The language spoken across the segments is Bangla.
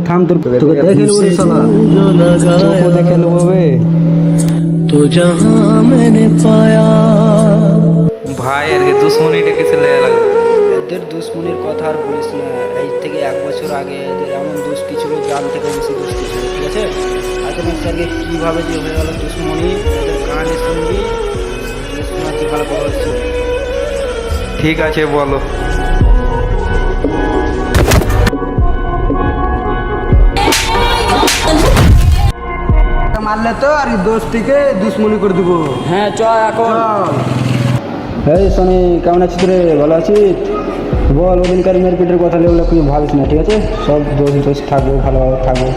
থাম, তোকে দেখে নেবো রে শালা, তোকে দেখে নেবো বে। तो जहां मैंने पाया ভাই আর কি দুশ্মনীটা কিছু লেগে লাগবে। এদের দুশ্মনির কথা আর বলিস না। এই থেকে 1 বছর আগে এদের এমন দুষ্টি ছিল, জান থেকে বেশি দুষ্টি ছিল, ঠিক আছে? আজকে আগে কীভাবে যে হয়ে গেল দুশ্মনি, এদের কানে শুনবি, শোনা কি ভালো করে হচ্ছে। ঠিক আছে বলো। মারলে তো আর দোস্তিকে দুশ্মনি করে দিব। হ্যাঁ চ এখন এই শনি, কেমন আছিস রে? ভালো আছিস? বল, ওদিনকার মেরপিটের কথা লেগুলো কিছু ভাবিস না, ঠিক আছে? সব দোষ থাকবো, ভালোভাবে থাকবো।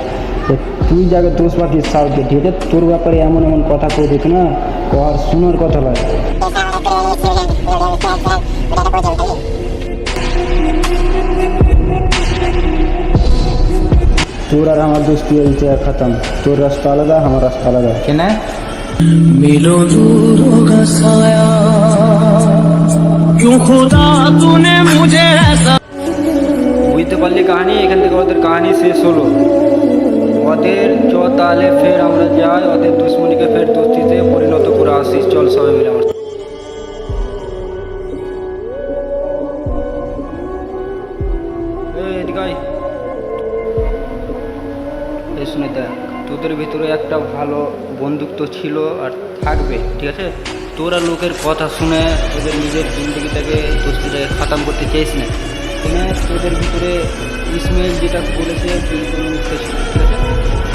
তো তুই যাকে দোষ পাতিস সাউথে, ঠিক আছে? তোর ব্যাপারে এমন এমন কথা কই দিত না, কর শোনার কথা নয়। তোর আর আমার দোস্তি হয়েছে খতম। তোর রাস্তা আলাদা, আমার রাস্তা আলাদা। কেনে मिलो दूरों का साया क्यों खुदा तूने मुझे ऐसा বুঝতে পারলি কাহিনী? এখান থেকে ওদের কাহিনী শেষ হলো। ওদের তাহলে ফের আমরা যাই, ওদের দুশ্মনীকে ফের দোস্তিতে পরিণত করে আসিস। চল সবাই মিলে আমার। এদিকে আয়। এই শুনে দেখ, তোদের ভিতরে একটা ভালো বন্ধুত্ব ছিল আর থাকবে, ঠিক আছে? তোরা লোকের কথা শুনে তোদের নিজের জিন্দগিটাকে দোস্তিটাকে খতম করতে চাইস না। তোদের ভিতরে ইসমাইল যেটা বলেছে বিলকুল মিথ্যে ছিল, ঠিক আছে?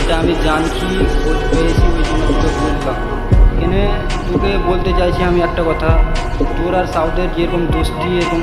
এটা আমি জানছি, খোঁজ পেয়েছি, ওই জন্য তোকে বললাম। এখানে তোকে বলতে চাইছি আমি একটা কথা, তোর আর সাউথের যেরকম দোস্তি, এরকম